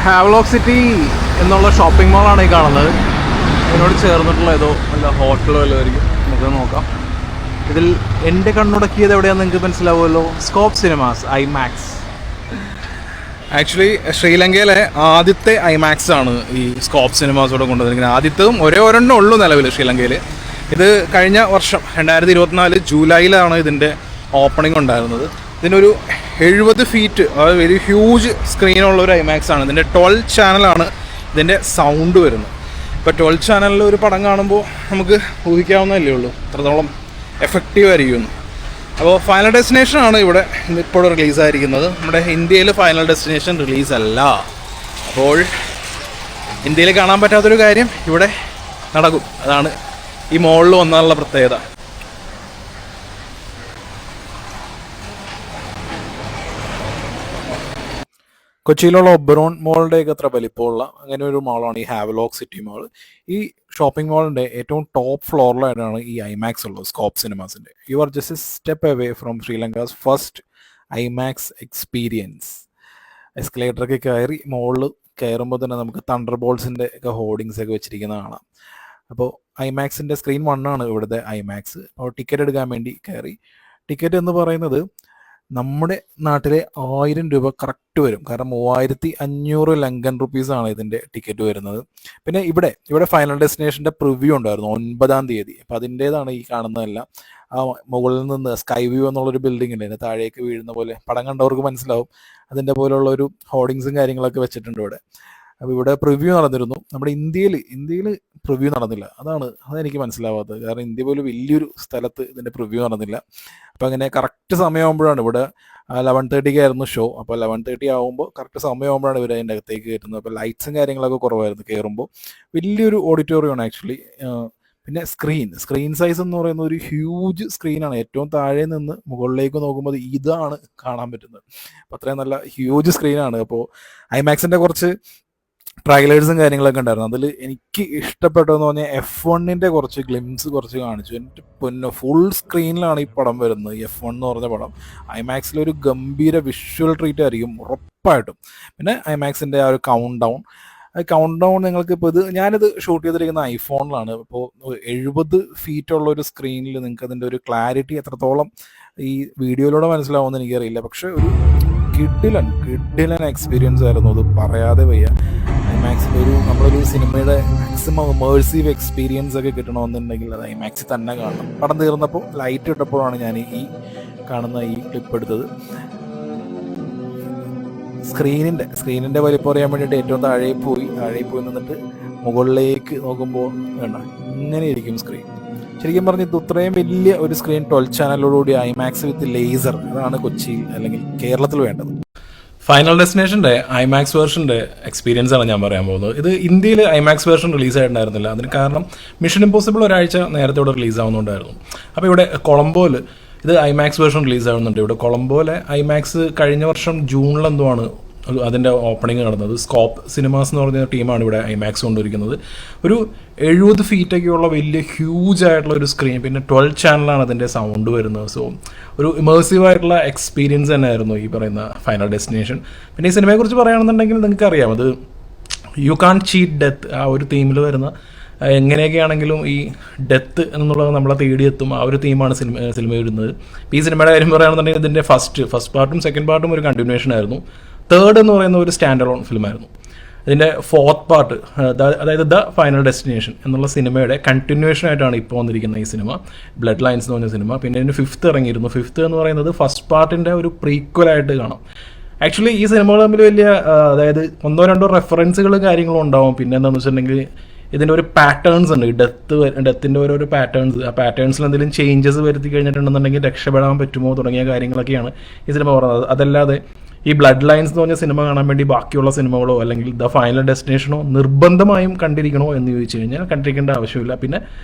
Havelock city എന്നുള്ള shopping മാളാണ് ഈ കാണുന്നത്. ഇതിനോട് ചേർന്നിട്ടുള്ള ഏതോ വല്ല ഹോട്ടലോ വല്ലതും ആയിരിക്കും. നമുക്ക് നോക്കാം. ഇതിൽ എൻ്റെ കണ്ണുടക്കിയത് എവിടെയാണെന്ന് നിങ്ങൾക്ക് മനസ്സിലാവുമല്ലോ. Scope Cinemas IMAX. ആക്ച്വലി ശ്രീലങ്കയിലെ ആദ്യത്തെ ഐമാക്സ് ആണ് ഈ സ്കോപ്പ് സിനിമാസോടെ കൊണ്ടുവന്നിരിക്കുന്നത്. ആദ്യത്തേതും ഒരെണ്ണം ഉള്ളൂ നിലവിൽ ശ്രീലങ്കയിൽ. ഇത് കഴിഞ്ഞ വർഷം 2024 ജൂലൈയിലാണ് ഇതിൻ്റെ ഓപ്പണിംഗ് ഉണ്ടായിരുന്നത്. ഇതിനൊരു 70 ഫീറ്റ്, അതായത് വെരി ഹ്യൂജ് സ്ക്രീനുള്ള ഒരു ഐമാക്സ് ആണ്. ഇതിൻ്റെ 12 ചാനലാണ് ഇതിൻ്റെ സൗണ്ട് വരുന്നത്. ഇപ്പോൾ 12 ചാനലിൽ ഒരു പടം കാണുമ്പോൾ നമുക്ക് ഊഹിക്കാവുന്നതല്ലേ ഉള്ളൂ എത്രത്തോളം എഫക്റ്റീവ് ആയിരിക്കും. അപ്പോൾ ഫൈനൽ ഡെസ്റ്റിനേഷൻ ആണ് ഇവിടെ ഇപ്പോഴും റിലീസായിരിക്കുന്നത്. നമ്മുടെ ഇന്ത്യയിൽ ഫൈനൽ ഡെസ്റ്റിനേഷൻ റിലീസല്ല. അപ്പോൾ ഇന്ത്യയിൽ കാണാൻ പറ്റാത്തൊരു കാര്യം ഇവിടെ നടക്കും. അതാണ് ഈ മോളിൽ വന്നാലുള്ള പ്രത്യേകത. കൊച്ചിയിലുള്ള ഒബറോൺ മോളിൻ്റെയൊക്കെ അത്ര വലിപ്പമുള്ള അങ്ങനെ ഒരു മാളാണ് ഈ ഹാവ്ലോക്ക് സിറ്റി മാൾ. ഈ ഷോപ്പിംഗ് മാളിൻ്റെ ഏറ്റവും ടോപ്പ് ഫ്ലോറിലായിട്ടാണ് ഈ ഐമാക്സ് ഉള്ളത്, സ്കോപ്പ് സിനിമാസിൻ്റെ. You are just a step away from Sri Lanka's first IMAX experience. എസ്കലേറ്ററൊക്കെ കയറി മുകളിൽ കയറുമ്പോൾ തന്നെ നമുക്ക് തണ്ടർ ബോൾസിൻ്റെ ഒക്കെ ഹോർഡിങ്സ് ഒക്കെ വെച്ചിരിക്കുന്നത് കാണാം. അപ്പോൾ ഐമാക്സിൻ്റെ സ്ക്രീൻ 1 ആണ് ഇവിടുത്തെ ഐമാക്സ്. അപ്പോൾ ടിക്കറ്റ് എടുക്കാൻ വേണ്ടി കയറി. ടിക്കറ്റ് എന്ന് പറയുന്നത് നമ്മുടെ നാട്ടിലെ 1000 രൂപ കറക്റ്റ് വരും. കാരണം 3500 ലങ്കൻ റുപ്പീസാണ് ഇതിൻ്റെ ടിക്കറ്റ് വരുന്നത്. പിന്നെ ഇവിടെ ഫൈനൽ ഡെസ്റ്റിനേഷൻ്റെ പ്രിവ്യൂ ഉണ്ടായിരുന്നു 9-ാം തീയതി. അപ്പോൾ അതിൻ്റേതാണ് ഈ കാണുന്നതെല്ലാം. ആ മുകളിൽ നിന്ന് സ്കൈ വ്യൂ എന്നുള്ളൊരു ബിൽഡിംഗ് ഉണ്ട്, താഴേക്ക് വീഴുന്ന പോലെ. പടം കണ്ടവർക്ക് മനസ്സിലാവും. അതിൻ്റെ പോലുള്ള ഒരു ഹോർഡിങ്സും കാര്യങ്ങളൊക്കെ വെച്ചിട്ടുണ്ട് ഇവിടെ. അപ്പോൾ ഇവിടെ പ്രിവ്യൂ നടന്നിരുന്നു. നമ്മുടെ ഇന്ത്യയിൽ പ്രിവ്യൂ നടന്നില്ല. അതെനിക്ക് മനസ്സിലാവാത്തത്. കാരണം ഇന്ത്യ പോലും വലിയൊരു സ്ഥലത്ത് ഇതിൻ്റെ പ്രിവ്യൂ നടന്നില്ല. അപ്പോൾ അങ്ങനെ കറക്റ്റ് സമയമാകുമ്പോഴാണ് ഇവിടെ 11:30 ആയിരുന്നു ഷോ. അപ്പോൾ 11:30 ആകുമ്പോൾ കറക്റ്റ് സമയമാകുമ്പോഴാണ് ഇവർ അതിൻ്റെ അകത്തേക്ക് കയറ്റുന്നത്. അപ്പോൾ ലൈറ്റ്സും കാര്യങ്ങളൊക്കെ കുറവായിരുന്നു കയറുമ്പോൾ. വലിയൊരു ഓഡിറ്റോറിയമാണ് ആക്ച്വലി. പിന്നെ സ്ക്രീൻ സൈസ് എന്ന് പറയുന്നത് ഒരു ഹ്യൂജ് സ്ക്രീനാണ്. ഏറ്റവും താഴെ നിന്ന് മുകളിലേക്ക് നോക്കുമ്പോൾ ഇതാണ് കാണാൻ പറ്റുന്നത്. അപ്പോൾ അത്രയും നല്ല ഹ്യൂജ് സ്ക്രീനാണ്. അപ്പോൾ ഐമാക്സിൻ്റെ കുറച്ച് ട്രaiലേഴ്സും കാര്യങ്ങളൊക്കെ ഉണ്ടായിരുന്നു. അതിൽ എനിക്ക് ഇഷ്ടപ്പെട്ടതെന്ന് പറഞ്ഞാൽ F1 കുറച്ച് ഗ്ലിംസ് കാണിച്ചു. എൻ്റെ പൊന്നോ, ഫുൾ സ്ക്രീനിലാണ് ഈ പടം വരുന്നത്. F1 എന്ന് പറഞ്ഞ പടം ഐമാക്സിലൊരു ഗംഭീര വിഷ്വൽ ട്രീറ്റ് ആയിരിക്കും ഉറപ്പായിട്ടും. പിന്നെ ഐമാക്സിൻ്റെ ആ ഒരു കൗണ്ട് ഡൗൺ നിങ്ങൾക്ക് ഇപ്പോൾ ഞാനിത് ഷൂട്ട് ചെയ്തിരിക്കുന്ന ഐഫോണിലാണ്. ഇപ്പോൾ 70 ഫീറ്റുള്ള ഒരു സ്ക്രീനിൽ നിങ്ങൾക്ക് അതിൻ്റെ ഒരു ക്ലാരിറ്റി എത്രത്തോളം ഈ വീഡിയോയിലൂടെ മനസ്സിലാവുമെന്ന് എനിക്കറിയില്ല. പക്ഷേ ഒരു കിഡിലൻ എക്സ്പീരിയൻസ് ആയിരുന്നു. അത് പറയാതെ വയ്യ. ഐമാക്സിൻ്റെ നമ്മളൊരു സിനിമയുടെ മാക്സിമം ഇമേഴ്സീവ് എക്സ്പീരിയൻസ് ഒക്കെ കിട്ടണമെന്നുണ്ടെങ്കിൽ അത് ഐമാക്സിൽ തന്നെ കാണണം. പടം തീർന്നപ്പോൾ ലൈറ്റ് ഇട്ടപ്പോഴാണ് ഞാൻ ഈ കാണുന്ന ഈ ക്ലിപ്പ് എടുത്തത്. സ്ക്രീനിൻ്റെ വലിപ്പം അറിയാൻ വേണ്ടിയിട്ട് ഏറ്റവും താഴെ പോയി നിന്നിട്ട് മുകളിലേക്ക് നോക്കുമ്പോൾ വേണ്ട ഇങ്ങനെ ഇരിക്കും സ്ക്രീൻ. ശരിക്കും പറഞ്ഞ് ഇത് ഇത്രയും വലിയ ഒരു സ്ക്രീൻ 12 ചാനലോടുകൂടി ഐമാക്സ് വിത്ത് ലേസർ, അതാണ് കൊച്ചിയിൽ അല്ലെങ്കിൽ കേരളത്തിൽ വേണ്ടത്. ഫൈനൽ ഡെസ്റ്റിനേഷൻ്റെ ഐമാക്സ് വേർഷൻ്റെ എക്സ്പീരിയൻസ് ആണ് ഞാൻ പറയാൻ പോകുന്നത്. ഇത് ഇന്ത്യയിൽ ഐമാക്സ് വേർഷൻ റിലീസായിട്ടുണ്ടായിരുന്നില്ല. അതിന് കാരണം മിഷൻ ഇമ്പോസിബിൾ ഒരാഴ്ച നേരത്തെ ഇവിടെ റിലീസാവുന്നുണ്ടായിരുന്നു. അപ്പോൾ ഇവിടെ കൊളംബോയിൽ ഇത് ഐമാക്സ് വേർഷൻ റിലീസാവുന്നുണ്ട്. ഇവിടെ കൊളംബോയിലെ ഐമാക്സ് കഴിഞ്ഞ വർഷം ജൂണിലെന്തോ ആണ് അതിൻ്റെ ഓപ്പണിംഗ് നടന്നത്. സ്കോപ്പ് സിനിമാസ് എന്ന് പറഞ്ഞ ടീമാണ് ഇവിടെ ഐമാക്സ് കൊണ്ടുവരിക്കുന്നത്. ഒരു 70 ഫീറ്റൊക്കെയുള്ള വലിയ ഹ്യൂജ് ആയിട്ടുള്ള ഒരു സ്ക്രീൻ, പിന്നെ 12 ചാനലാണ് അതിൻ്റെ സൗണ്ട് വരുന്നത്. സോ ഒരു ഇമേഴ്സീവ് ആയിട്ടുള്ള എക്സ്പീരിയൻസ് തന്നെയായിരുന്നു ഈ പറയുന്ന ഫൈനൽ ഡെസ്റ്റിനേഷൻ. പിന്നെ ഈ സിനിമയെക്കുറിച്ച് പറയുകയാണെന്നുണ്ടെങ്കിൽ നിങ്ങൾക്കറിയാം, അത് യു കാൺ ചീറ്റ് ഡെത്ത് ആ ഒരു തീമിൽ വരുന്ന എങ്ങനെയൊക്കെയാണെങ്കിലും ഈ ഡെത്ത് എന്നുള്ളത് നമ്മളെ തേടിയെത്തും. ആ ഒരു തീമാണ് സിനിമ വരുന്നത്. ഈ സിനിമയുടെ കാര്യം പറയുകയാണെന്നുണ്ടെങ്കിൽ ഇതിൻ്റെ ഫസ്റ്റ് പാർട്ടും സെക്കൻഡ് പാർട്ടും ഒരു കണ്ടിന്യൂഷൻ ആയിരുന്നു. തേർഡ് എന്ന് പറയുന്ന ഒരു സ്റ്റാൻഡ് അലോൺ ഫിലിമായിരുന്നു. ഇതിൻ്റെ 4th പാർട്ട്, അതായത് ദ ഫൈനൽ ഡെസ്റ്റിനേഷൻ എന്നുള്ള സിനിമയുടെ കണ്ടിന്യൂഷൻ ആയിട്ടാണ് ഇപ്പോൾ വന്നിരിക്കുന്ന ഈ സിനിമ, ബ്ലഡ് ലൈൻസ് എന്ന് പറഞ്ഞ സിനിമ. പിന്നെ ഇതിന് 5th ഇറങ്ങിയിരുന്നു. 5th എന്ന് പറയുന്നത് ഫസ്റ്റ് പാർട്ടിൻ്റെ ഒരു പ്രീക്വലായിട്ട് കാണാം. ആക്ച്വലി ഈ സിനിമകൾ തമ്മിൽ വലിയ അതായത് 1-2 റെഫറൻസുകൾ കാര്യങ്ങളും ഉണ്ടാവും. പിന്നെ എന്താണെന്ന് വെച്ചിട്ടുണ്ടെങ്കിൽ ഇതിൻ്റെ ഒരു പാറ്റേൺസ് ഉണ്ട്. ഡെത്തിൻ്റെ ഓരോ പാറ്റേൺസ്, ആ പാറ്റേൺസിൽ എന്തെങ്കിലും ചേഞ്ചസ് വരുത്തി കഴിഞ്ഞിട്ടുണ്ടെന്നുണ്ടെങ്കിൽ രക്ഷപ്പെടാൻ പറ്റുമോ തുടങ്ങിയ കാര്യങ്ങളൊക്കെയാണ് ഈ സിനിമ പറയുന്നത്. അതല്ലാതെ ഈ ബ്ലഡ് ലൈൻസ് എന്ന് പറഞ്ഞ സിനിമ കാണാൻ വേണ്ടി ബാക്കിയുള്ള സിനിമകളോ അല്ലെങ്കിൽ ദ ഫൈനൽ ഡെസ്റ്റിനേഷനോ നിർബന്ധമായും കണ്ടിരിക്കണോ എന്ന് ചോദിച്ചു കഴിഞ്ഞാൽ കണ്ടിരിക്കേണ്ട ആവശ്യമില്ല. പിന്നെ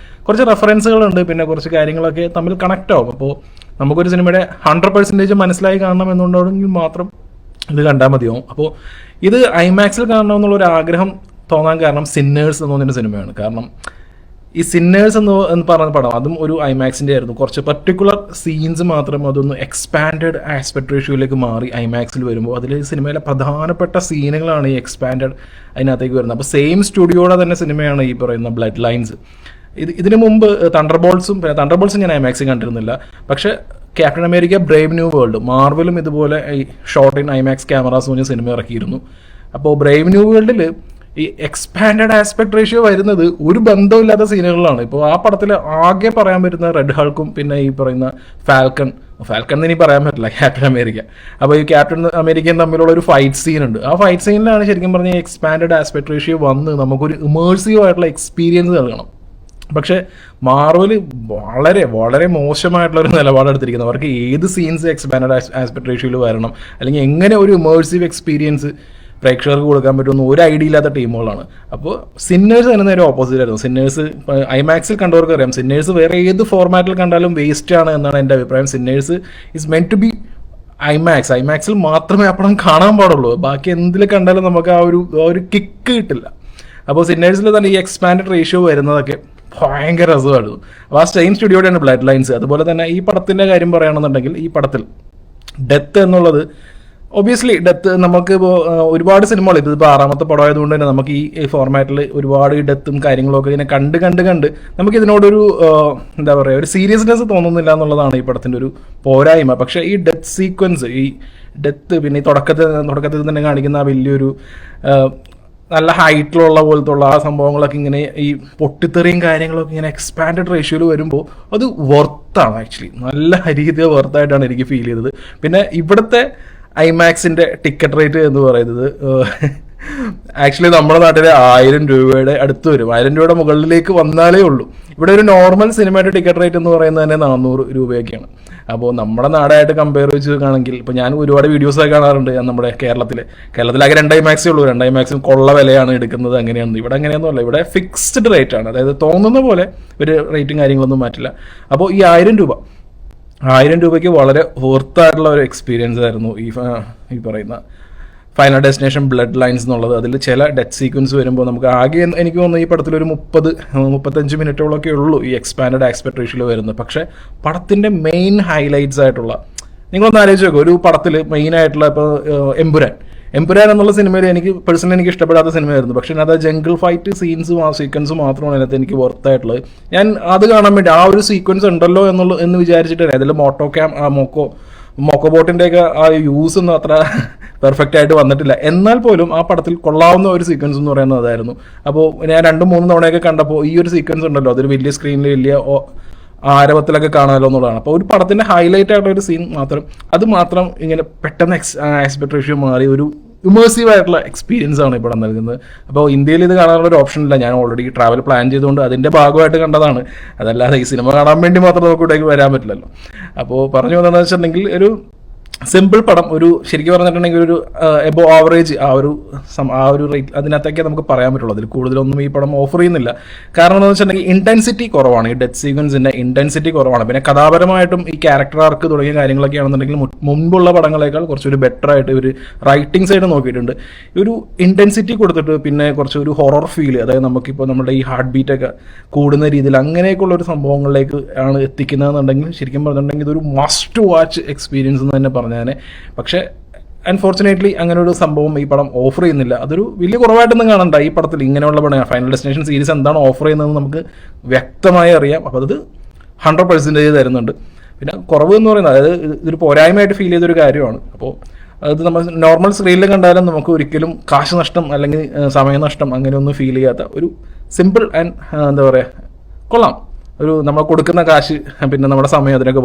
കുറച്ച് റെഫറൻസുകളുണ്ട്, പിന്നെ കുറച്ച് കാര്യങ്ങളൊക്കെ തമ്മിൽ കണക്റ്റ് ആവും. അപ്പോൾ നമുക്കൊരു സിനിമയുടെ 100% മനസ്സിലായി കാണണം എന്നുണ്ടെങ്കിൽ മാത്രം ഇത് കണ്ടാൽ മതിയാവും. അപ്പോൾ ഇത് ഐമാക്സിൽ കാണണമെന്നുള്ളൊരു ആഗ്രഹം തോന്നാൻ കാരണം സിന്നേഴ്സ് എന്ന് പറഞ്ഞൊരു സിനിമയാണ്. കാരണം ഈ സിന്നേഴ്സ് എന്ന് പറഞ്ഞ പടം അതും ഒരു ഐമാക്സിൻ്റെ ആയിരുന്നു. കുറച്ച് പർട്ടിക്കുലർ സീൻസ് മാത്രം അതൊന്ന് എക്സ്പാൻഡഡ് ആസ്പെക്ട് റേഷ്യോയിലേക്ക് മാറി ഐമാക്സിൽ വരുമ്പോൾ അതിൽ സിനിമയിലെ പ്രധാനപ്പെട്ട സീനുകളാണ് ഈ എക്സ്പാൻഡഡ് അതിനകത്തേക്ക് വരുന്നത്. അപ്പോൾ സെയിം സ്റ്റുഡിയോയുടെ തന്നെ സിനിമയാണ് ഈ പറയുന്ന ബ്ലഡ് ലൈൻസ്. ഇതിനു മുമ്പ് തണ്ടർബോൾട്സും ഞാൻ ഐമാക്സിൽ കണ്ടിരുന്നില്ല. പക്ഷേ Captain America Brave New World, മാർവലും ഇതുപോലെ ഈ ഷോർട്ട് ഇൻ ഐമാക്സ് ക്യാമറാസ് പറഞ്ഞ സിനിമ ഇറക്കിയിരുന്നു. അപ്പോൾ ബ്രേവ് ന്യൂ വേൾഡിൽ ഈ എക്സ്പാൻഡഡ് ആസ്പെക്ട് റേഷ്യോ വരുന്നത് ഒരു ബന്ധമില്ലാത്ത സീനുകളിലാണ്. ഇപ്പോൾ ആ പടത്തിൽ ആകെ പറയാൻ പറ്റുന്ന റെഡ് ഹൾക്കും പിന്നെ ഈ പറയുന്ന ഫാൽക്കൺ എന്ന് ഇനി പറയാൻ പറ്റില്ല, ക്യാപ്റ്റൻ അമേരിക്ക. അപ്പോൾ ഈ ക്യാപ്റ്റൻ അമേരിക്കയും തമ്മിലുള്ള ഒരു ഫൈറ്റ് സീൻ ഉണ്ട്. ആ ഫൈറ്റ് സീനിലാണ് ശരിക്കും പറഞ്ഞാൽ എക്സ്പാൻഡഡ് ആസ്പെക്ട് റേഷ്യോ വന്ന് നമുക്കൊരു ഇമേഴ്സീവ് ആയിട്ടുള്ള എക്സ്പീരിയൻസ് നൽകണം. പക്ഷേ മാർവൽ വളരെ വളരെ മോശമായിട്ടുള്ളൊരു നിലപാടെടുത്തിരിക്കുന്നത്. അവർക്ക് ഏത് സീൻസ് എക്സ്പാൻഡഡ് ആസ്പെക്ട് റേഷ്യോയിൽ വരണം, അല്ലെങ്കിൽ എങ്ങനെ ഒരു ഇമേഴ്സീവ് എക്സ്പീരിയൻസ് പ്രേക്ഷകർക്ക് കൊടുക്കാൻ പറ്റുമെന്ന് ഒരു ഐഡിയ ഇല്ലാത്ത ടീമുകളാണ്. അപ്പോൾ സിന്നേഴ്സ് തന്നെ നേരെ ഓപ്പോസിറ്റ് ആയിരുന്നു. സിന്നേഴ്സ് ഐമാക്സിൽ കണ്ടവർക്ക് അറിയാം, സിന്നേഴ്സ് വേറെ ഏത് ഫോർമാറ്റിൽ കണ്ടാലും വേസ്റ്റ് ആണ് എന്നാണ് എൻ്റെ അഭിപ്രായം. സിന്നേഴ്സ് ഇസ് മെന്റ് ടു ബി ഐമാക്സിൽ മാത്രമേ അപ്പണം കാണാൻ പാടുള്ളൂ. ബാക്കി എന്തിൽ കണ്ടാലും നമുക്ക് ആ ഒരു കിക്ക് കിട്ടില്ല. അപ്പോൾ സിന്നേഴ്സിൽ തന്നെ ഈ എക്സ്പാൻഡഡ് റേഷ്യോ വരുന്നതൊക്കെ ഭയങ്കര രസമായിരുന്നു. അപ്പോൾ ആ സെയിം സ്റ്റുഡിയോടെയാണ് ബ്ലഡ് ലൈൻസ്. അതുപോലെ തന്നെ ഈ പടത്തിൻ്റെ കാര്യം പറയുകയാണെന്നുണ്ടെങ്കിൽ ഈ പടത്തിൽ ഡെത്ത് എന്നുള്ളത് ഒബ്വിയസ്ലി നമുക്ക് ഇപ്പോൾ ഒരുപാട് സിനിമകൾ ഇതിപ്പോൾ 6ാമത്തെ പടമായതുകൊണ്ട് തന്നെ നമുക്ക് ഈ ഫോർമാറ്റിൽ ഒരുപാട് ഡെത്തും കാര്യങ്ങളൊക്കെ ഇങ്ങനെ കണ്ട് നമുക്ക് ഇതിനോടൊരു എന്താ പറയുക ഒരു സീരിയസ്നെസ് തോന്നുന്നില്ല എന്നുള്ളതാണ് ഈ പടത്തിൻ്റെ ഒരു പോരായ്മ. പക്ഷേ ഈ ഡെത്ത് സീക്വൻസ്, ഈ ഡെത്ത് പിന്നെ ഈ തുടക്കത്തിൽ തന്നെ കാണിക്കുന്ന ആ വലിയൊരു നല്ല ഹൈറ്റിലുള്ള പോലത്തുള്ള ആ സംഭവങ്ങളൊക്കെ ഇങ്ങനെ ഈ പൊട്ടിത്തെറിയും കാര്യങ്ങളൊക്കെ ഇങ്ങനെ എക്സ്പാൻഡഡ് റേഷ്യോയിൽ വരുമ്പോൾ അത് വർത്താണ്. ആക്ച്വലി നല്ല രീതിയിൽ വർത്തായിട്ടാണ് എനിക്ക് ഫീൽ ചെയ്തത്. പിന്നെ ഇവിടുത്തെ ഐമാക്സിൻ്റെ ടിക്കറ്റ് റേറ്റ് എന്ന് പറയുന്നത് ആക്ച്വലി നമ്മുടെ നാട്ടിലെ 1000 രൂപയുടെ അടുത്ത് വരും. 1000 രൂപയുടെ മുകളിലേക്ക് വന്നാലേ ഉള്ളൂ. ഇവിടെ ഒരു നോർമൽ സിനിമയുടെ ടിക്കറ്റ് റേറ്റ് എന്ന് പറയുന്നത് തന്നെ 400 രൂപയൊക്കെയാണ്. അപ്പോൾ നമ്മുടെ നാടായിട്ട് കമ്പയർ വെച്ച് നോക്കുകയാണെങ്കിൽ ഇപ്പോൾ ഞാൻ ഒരുപാട് വീഡിയോസൊക്കെ കാണാറുണ്ട്. നമ്മുടെ കേരളത്തിലാകെ 2 ഐമാക്സേ ഉള്ളൂ. 2 ഐമാക്സും കൊള്ള വിലയാണ് എടുക്കുന്നത്. അങ്ങനെയാണ് ഇവിടെ അങ്ങനെയൊന്നുമല്ല. ഇവിടെ ഫിക്സ്ഡ് റേറ്റ് ആണ്. അതായത് തോന്നുന്ന പോലെ ഒരു റേറ്റും കാര്യങ്ങളൊന്നും മാറ്റില്ല. അപ്പോൾ ഈ 1000 രൂപയ്ക്ക് വളരെ വർത്തായിട്ടുള്ള ഒരു എക്സ്പീരിയൻസ് ആയിരുന്നു ഈ പറയുന്ന ഫൈനൽ ഡെസ്റ്റിനേഷൻ ബ്ലഡ് ലൈൻസ് എന്നുള്ളത്. അതിൽ ചില ഡെത്ത് സീക്വൻസ് വരുമ്പോൾ നമുക്ക് ആകെ എനിക്ക് തോന്നുന്നു ഈ പടത്തിലൊരു 30-35 മിനിറ്റോളൊക്കെ ഉള്ളൂ ഈ എക്സ്പാൻഡഡ് ആസ്പെക്ട് റേഷ്യോയിൽ വരുന്നത്. പക്ഷേ പടത്തിൻ്റെ മെയിൻ ഹൈലൈറ്റ്സ് ആയിട്ടുള്ള, നിങ്ങളൊന്ന് ആലോചിച്ച് നോക്കുക, ഒരു പടത്തിൽ മെയിൻ ആയിട്ടുള്ള ഇപ്പോൾ എമ്പുരാൻ എന്നുള്ള സിനിമയിൽ എനിക്ക് പേഴ്സണലി ഇഷ്ടപ്പെടാത്ത സിനിമയായിരുന്നു. പക്ഷേ അത് ജംഗിൾ ഫൈറ്റ് സീക്വൻസും മാത്രമാണ് അതിനകത്ത് എനിക്ക് വർത്തായിട്ടുള്ളത്. ഞാൻ അത് കാണാൻ വേണ്ടി ആ ഒരു സീക്വൻസ് ഉണ്ടല്ലോ എന്ന് വിചാരിച്ചിട്ടാണ്. അതിൽ മോക്കോബോട്ടിൻ്റെയൊക്കെ ആ യൂസ് ഒന്നും അത്ര പെർഫെക്റ്റ് ആയിട്ട് വന്നിട്ടില്ല. എന്നാൽ പോലും ആ പടത്തിൽ കൊള്ളാവുന്ന ഒരു സീക്വൻസ് എന്ന് പറയുന്നത് അതായിരുന്നു. അപ്പോൾ ഞാൻ 2-3 തവണയൊക്കെ കണ്ടപ്പോൾ ഈ ഒരു സീക്വൻസ് ഉണ്ടല്ലോ, അതൊരു വലിയ സ്ക്രീനിൽ വലിയ ആരവത്തിലൊക്കെ കാണാമല്ലോ എന്നുള്ളതാണ്. അപ്പോൾ ഒരു പടത്തിൻ്റെ ഹൈലൈറ്റ് ആയിട്ടുള്ള ഒരു സീൻ മാത്രം ഇങ്ങനെ പെട്ടെന്ന് ആസ്പെക്ട് റേഷ്യോ മാറി ഒരു ഇമേഴ്സീവ് ആയിട്ടുള്ള എക്സ്പീരിയൻസ് ആണ് ഇവിടെ നൽകുന്നത്. അപ്പോൾ ഇന്ത്യയിൽ ഇത് കാണാനുള്ള ഒരു ഓപ്ഷൻ ഇല്ല. ഞാൻ ഓൾറെഡി ട്രാവൽ പ്ലാൻ ചെയ്തുകൊണ്ട് അതിൻ്റെ ഭാഗമായിട്ട് കണ്ടതാണ്. അതല്ലാതെ ഈ സിനിമ കാണാൻ വേണ്ടി മാത്രം നമുക്ക് ഇവിടേക്ക് വരാൻ പറ്റില്ലല്ലോ. അപ്പോൾ പറഞ്ഞു വന്നതെന്ന് വെച്ചിട്ടുണ്ടെങ്കിൽ ഒരു സിമ്പിൾ പടം, ഒരു ശരിക്കും പറഞ്ഞിട്ടുണ്ടെങ്കിൽ ഒരു എബോ ആവറേജ് ആ ഒരു റേറ്റ് അതിനകത്തൊക്കെ നമുക്ക് പറയാൻ പറ്റുള്ളൂ. അതിൽ കൂടുതലൊന്നും ഈ പടം ഓഫർ ചെയ്യുന്നില്ല. കാരണം എന്താണെന്ന് വെച്ചിട്ടുണ്ടെങ്കിൽ ഇൻറ്റൻസിറ്റി കുറവാണ്. ഈ ഡെത്ത് സീക്വൻസിൻ്റെ ഇൻറ്റൻസിറ്റി കുറവാണ്. പിന്നെ കഥാപരമായിട്ടും ഈ ക്യാരക്ടർ ആർക്ക് തുടങ്ങിയ കാര്യങ്ങളൊക്കെ ആണെന്നുണ്ടെങ്കിൽ മുൻപുള്ള പടങ്ങളേക്കാൾ കുറച്ചൊരു ബെറ്റർ ആയിട്ട് ഒരു റൈറ്റിംഗ് സൈഡ് നോക്കിയിട്ടുണ്ട്. ഒരു ഇൻറ്റൻസിറ്റി കൊടുത്തിട്ട് പിന്നെ കുറച്ച് ഒരു ഹൊറർ ഫീൽ, അതായത് നമുക്കിപ്പോൾ നമ്മുടെ ഈ ഹാർട്ട് ബീറ്റൊക്കെ കൂടുന്ന രീതിയിൽ അങ്ങനെയൊക്കെയുള്ള ഒരു സംഭവങ്ങളിലേക്ക് ആണ് എത്തിക്കുന്നതെന്നുണ്ടെങ്കിൽ ശരിക്കും പറഞ്ഞിട്ടുണ്ടെങ്കിൽ ഇതൊരു മസ്റ്റ് വാച്ച് എക്സ്പീരിയൻസ് എന്ന് തന്നെ പറഞ്ഞാൽ. പക്ഷേ അൺഫോർച്ചുനേറ്റ്ലി അങ്ങനെ ഒരു സംഭവം ഈ പടം ഓഫർ ചെയ്യുന്നില്ല. അതൊരു വലിയ കുറവായിട്ടൊന്നും കാണണ്ട ഈ പടത്തിൽ. ഇങ്ങനെയുള്ള പടം ഫൈനൽ ഡെസ്റ്റിനേഷൻ സീരീസ് എന്താണ് ഓഫർ ചെയ്യുന്നതെന്ന് നമുക്ക് വ്യക്തമായി അറിയാം. അപ്പോൾ അത് 100% തരുന്നുണ്ട്. പിന്നെ കുറവ് എന്ന് പറയുന്നത്, അതായത് ഇതൊരു പോരായ്മയായിട്ട് ഫീൽ ചെയ്തൊരു കാര്യമാണ്. അപ്പോൾ അത് നമ്മൾ നോർമൽ സ്ക്രീനിൽ കണ്ടാലും നമുക്ക് ഒരിക്കലും കാശ് നഷ്ടം അല്ലെങ്കിൽ സമയനഷ്ടം അങ്ങനെയൊന്നും ഫീൽ ചെയ്യാത്ത ഒരു സിമ്പിൾ ആൻഡ് എന്താ പറയുക കൊള്ളാം. നമ്മൾ കൊടുക്കുന്ന കാശ് പിന്നെ നമ്മുടെ സമയം അതിനൊക്കെ